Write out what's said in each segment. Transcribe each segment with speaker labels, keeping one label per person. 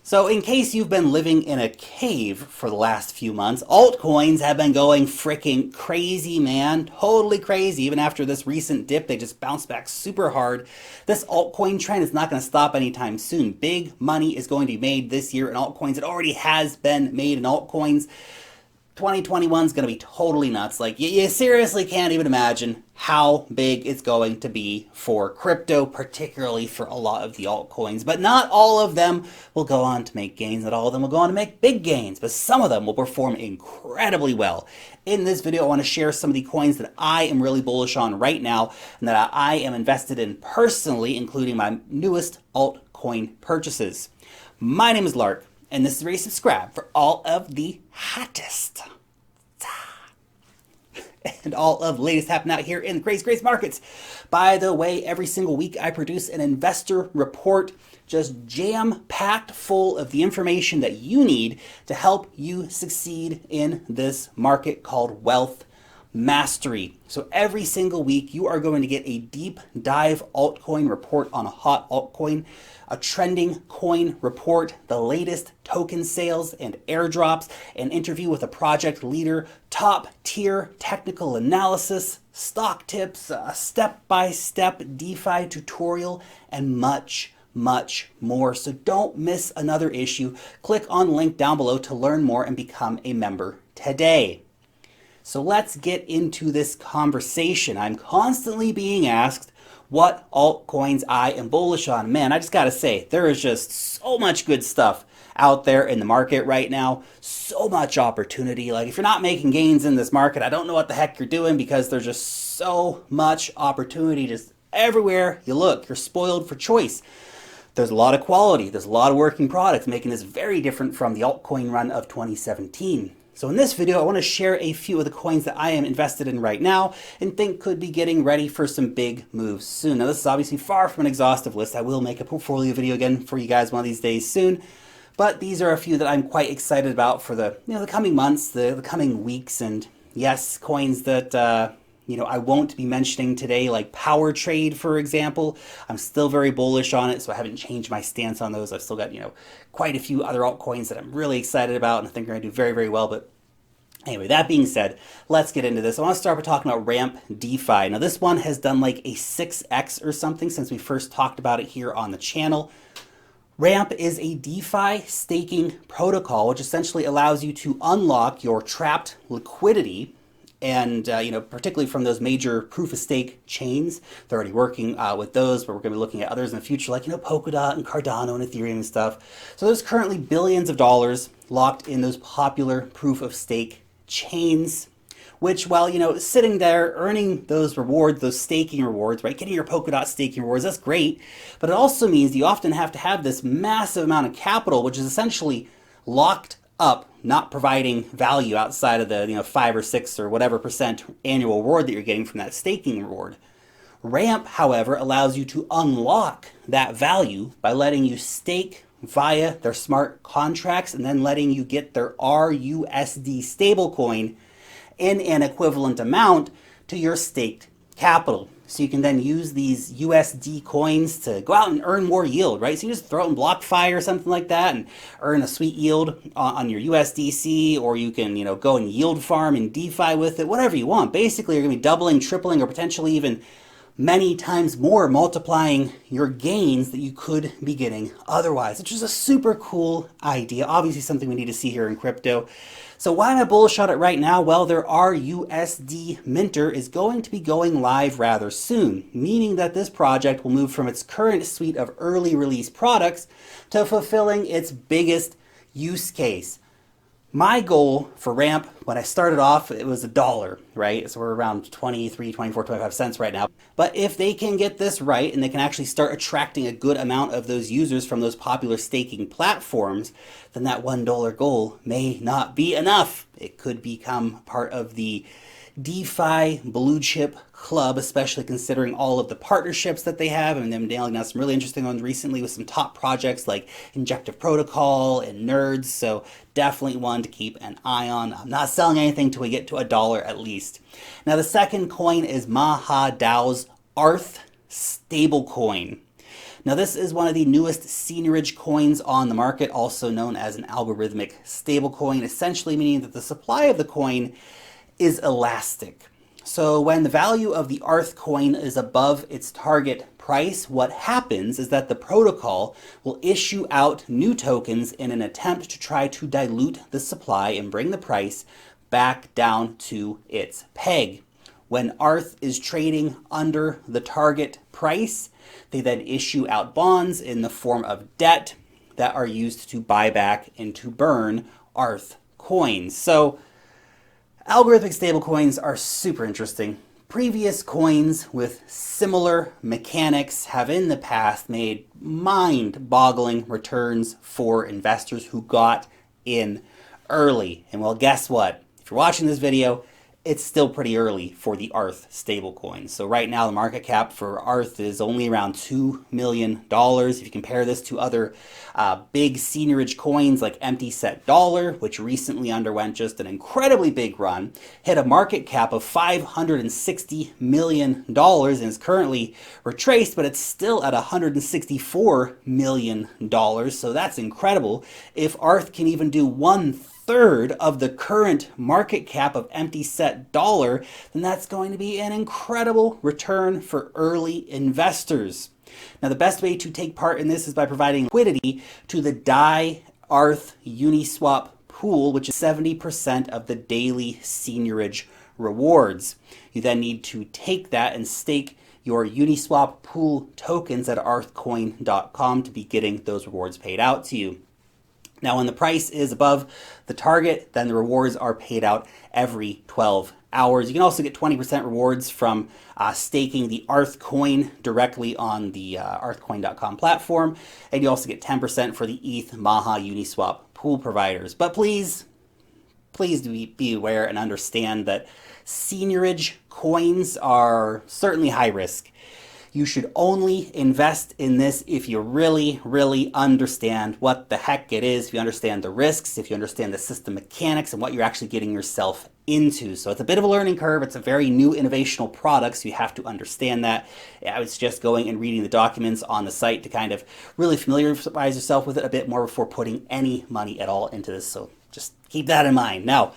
Speaker 1: So in case you've been living in a cave for the last few months, altcoins have been going freaking crazy, man. Totally crazy. Even after this recent dip, they just bounced back super hard. This altcoin trend is not going to stop anytime soon. Big money is going to be made this year in altcoins. It already has been made in altcoins. 2021 is going to be totally nuts. Like, you seriously can't even imagine how big it's going to be for crypto, particularly for a lot of the altcoins. But not all of them will go on to make gains. Not all of them will go on to make big gains, but some of them will perform incredibly well. In this video, I want to share some of the coins that I am really bullish on right now and that I am invested in personally, including my newest altcoin purchases. My name is Lark, and this is where you subscribe for all of the hottest and all of the latest happening out here in the crazy markets. By the way, every single week I produce an investor report just jam-packed full of the information that you need to help you succeed in this market called wealth mastery. So every single week you are going to get a deep dive altcoin report on a hot altcoin, a trending coin report, the latest token sales and airdrops, an interview with a project leader, top tier technical analysis, stock tips, a step-by-step DeFi tutorial, and much more. So don't miss another issue. Click on the link down below to learn more and become a member today. So let's get into this conversation. I'm constantly being asked what altcoins I am bullish on. Man, I just gotta say, there is just so much good stuff out there in the market right now. So much opportunity. Like, if you're not making gains in this market, I don't know what the heck you're doing, because there's just so much opportunity just everywhere you look. You're spoiled for choice. There's a lot of quality. There's a lot of working products, making this very different from the altcoin run of 2017. So in this video, I want to share a few of the coins that I am invested in right now and think could be getting ready for some big moves soon. Now, this is obviously far from an exhaustive list. I will make a portfolio video again for you guys one of these days soon. But these are a few that I'm quite excited about for the the coming months, the coming weeks, and yes, coins that I won't be mentioning today, like Power Trade, for example. I'm still very bullish on it, so I haven't changed my stance on those. I've still got, quite a few other altcoins that I'm really excited about and I think are going to do very well. But anyway, that being said, let's get into this. I want to start by talking about Ramp DeFi. Now, this one has done like a 6x or something since we first talked about it here on the channel. Ramp is a DeFi staking protocol, which essentially allows you to unlock your trapped liquidity, and particularly from those major proof-of-stake chains. They're already working with those, but we're going to be looking at others in the future, like Polkadot and Cardano and Ethereum and stuff. So there's currently billions of dollars locked in those popular proof-of-stake chains, which, while sitting there earning those rewards, those staking rewards, right, getting your Polkadot staking rewards, that's great. But it also means you often have to have this massive amount of capital, which is essentially locked up, not providing value outside of the 5 or 6 or whatever percent annual reward that you're getting from that staking reward. Ramp, however, allows you to unlock that value by letting you stake via their smart contracts and then letting you get their RUSD stablecoin in an equivalent amount to your staked capital. So you can then use these USD coins to go out and earn more yield, right? So you just throw it in BlockFi or something like that and earn a sweet yield on your USDC, or you can, go and yield farm in DeFi with it, whatever you want. Basically, you're going to be doubling, tripling, or potentially even many times more, multiplying your gains that you could be getting otherwise, which is a super cool idea. Obviously something we need to see here in crypto. So why am I bullish on it right now? Well, their RUSD minter is going to be going live rather soon, meaning that this project will move from its current suite of early release products to fulfilling its biggest use case. My goal for Ramp, when I started off, it was $1, right? So we're around 23, 24, 25 cents right now. But if they can get this right and they can actually start attracting a good amount of those users from those popular staking platforms, then that $1 goal may not be enough. It could become part of the DeFi blue chip club, especially considering all of the partnerships that they have, and them nailing down some really interesting ones recently with some top projects like Injective Protocol and Nerds. So definitely one to keep an eye on. I'm not selling anything till we get to $1 at least. Now, the second coin is MahaDAO's ARTH stablecoin. Now this is one of the newest seigniorage coins on the market, also known as an algorithmic stablecoin, essentially meaning that the supply of the coin is elastic. So when the value of the Altcoin is above its target price, what happens is that the protocol will issue out new tokens in an attempt to try to dilute the supply and bring the price back down to its peg. When ARTH is trading under the target price, they then issue out bonds in the form of debt that are used to buy back and to burn ARTH coins. So algorithmic stablecoins are super interesting. Previous coins with similar mechanics have in the past made mind-boggling returns for investors who got in early. And well, guess what? If you're watching this video, it's still pretty early for the ARTH stablecoin. So right now the market cap for ARTH is only around $2 million. If you compare this to other big seigniorage coins like Empty Set Dollar, which recently underwent just an incredibly big run, hit a market cap of $560 million and is currently retraced, but it's still at $164 million. So that's incredible. If ARTH can even do 1/3 of the current market cap of Empty Set Dollar, then that's going to be an incredible return for early investors. Now, the best way to take part in this is by providing liquidity to the DAI ARTH Uniswap pool, which is 70% of the daily seigniorage rewards. You then need to take that and stake your Uniswap pool tokens at altcoin.com to be getting those rewards paid out to you. Now, when the price is above the target, then the rewards are paid out every 12 hours. You can also get 20% rewards from staking the Altcoin directly on the altcoin.com platform. And you also get 10% for the ETH, Maha, Uniswap pool providers. But please be aware and understand that seigniorage coins are certainly high risk. You should only invest in this if you really, really understand what the heck it is, if you understand the risks, if you understand the system mechanics and what you're actually getting yourself into. So it's a bit of a learning curve. It's a very new innovational product, so you have to understand that. I was just going and reading the documents on the site to kind of really familiarize yourself with it a bit more before putting any money at all into this. So just keep that in mind. Now,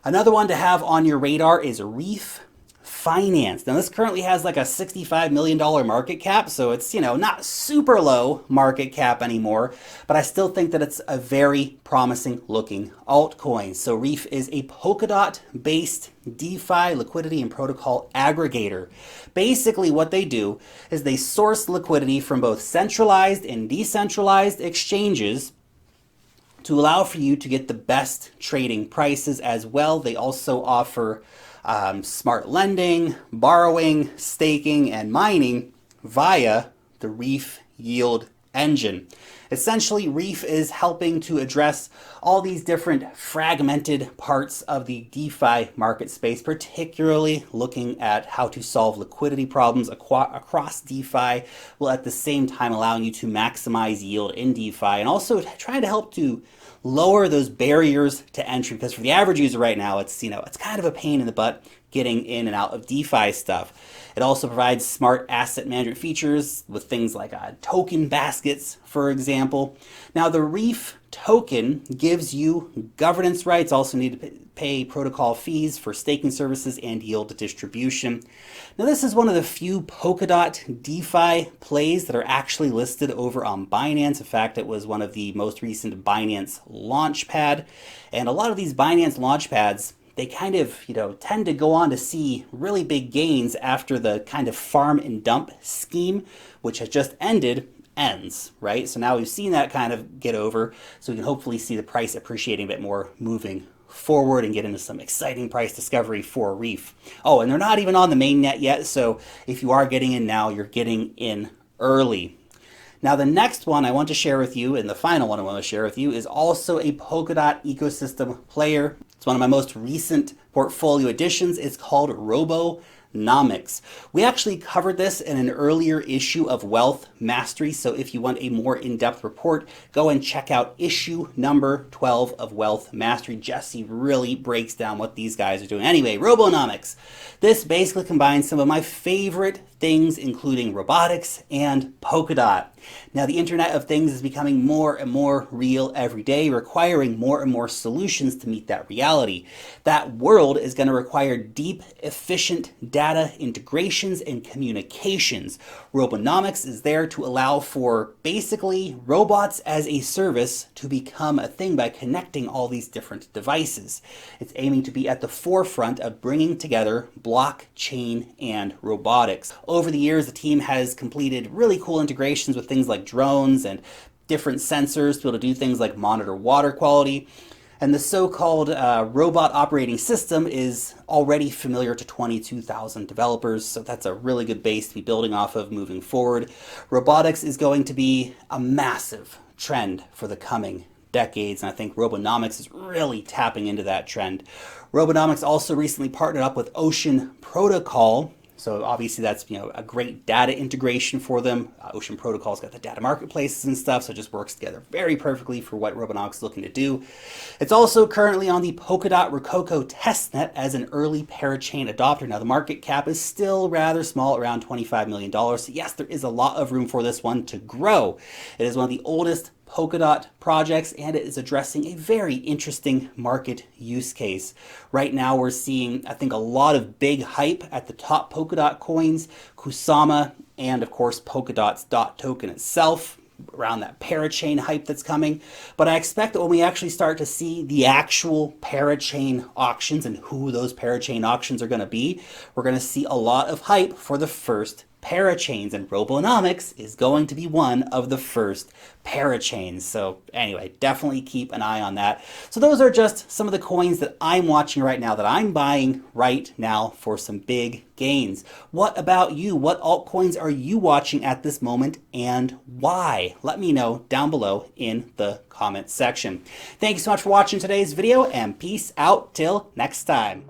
Speaker 1: another one to have on your radar is Reef Finance. Now this currently has like a $65 million market cap, so it's, not super low market cap anymore, but I still think that it's a very promising looking altcoin. So Reef is a Polkadot based DeFi liquidity and protocol aggregator. Basically what they do is they source liquidity from both centralized and decentralized exchanges to allow for you to get the best trading prices as well. They also offer smart lending, borrowing, staking, and mining via the Reef Yield engine. Essentially, Reef is helping to address all these different fragmented parts of the DeFi market space, particularly looking at how to solve liquidity problems across DeFi, while at the same time allowing you to maximize yield in DeFi, and also trying to help to lower those barriers to entry, because for the average user right now, it's kind of a pain in the butt getting in and out of DeFi stuff. It also provides smart asset management features with things like token baskets, for example. Now, the Reef token gives you governance rights, also need to pay protocol fees for staking services and yield distribution. Now, this is one of the few Polkadot DeFi plays that are actually listed over on Binance. In fact, it was one of the most recent Binance Launchpad. And a lot of these Binance Launchpads, they kind of, tend to go on to see really big gains after the kind of farm and dump scheme, which has just ends, right? So now we've seen that kind of get over, so we can hopefully see the price appreciating a bit more moving forward and get into some exciting price discovery for Reef. Oh, and they're not even on the mainnet yet, so if you are getting in now, you're getting in early. Now, the next one I want to share with you, and the final one I want to share with you, is also a Polkadot ecosystem player. It's one of my most recent portfolio additions. It's called Robonomics. We actually covered this in an earlier issue of Wealth Mastery, so if you want a more in-depth report, go and check out issue number 12 of Wealth Mastery. Josie really breaks down what these guys are doing. Anyway, Robonomics. This basically combines some of my favorite Things including robotics and Polkadot. Now, the Internet of Things is becoming more and more real every day, requiring more and more solutions to meet that reality. That world is going to require deep, efficient data integrations and communications. Robonomics is there to allow for basically robots as a service to become a thing by connecting all these different devices. It's aiming to be at the forefront of bringing together blockchain and robotics. Over the years, the team has completed really cool integrations with things like drones and different sensors to be able to do things like monitor water quality. And the so-called robot operating system is already familiar to 22,000 developers, so that's a really good base to be building off of moving forward. Robotics is going to be a massive trend for the coming decades, and I think Robonomics is really tapping into that trend. Robonomics also recently partnered up with Ocean Protocol. So obviously that's a great data integration for them. Ocean Protocol's got the data marketplaces and stuff, so it just works together very perfectly for what Robonomics is looking to do. It's also currently on the Polkadot Rococo testnet as an early parachain adopter. Now the market cap is still rather small, around $25 million. So yes, there is a lot of room for this one to grow. It is one of the oldest Polkadot projects, and it is addressing a very interesting market use case. Right now we're seeing, I think, a lot of big hype at the top Polkadot coins, Kusama, and of course Polkadot's DOT token itself, around that parachain hype that's coming. But I expect that when we actually start to see the actual parachain auctions and who those parachain auctions are going to be, we're going to see a lot of hype for the first parachains, and Robonomics is going to be one of the first parachains. So anyway, definitely keep an eye on that. So those are just some of the coins that I'm watching right now, that I'm buying right now for some big gains. What about you? What altcoins are you watching at this moment, and why? Let me know down below in the comment section. Thank you so much for watching today's video, and peace out till next time.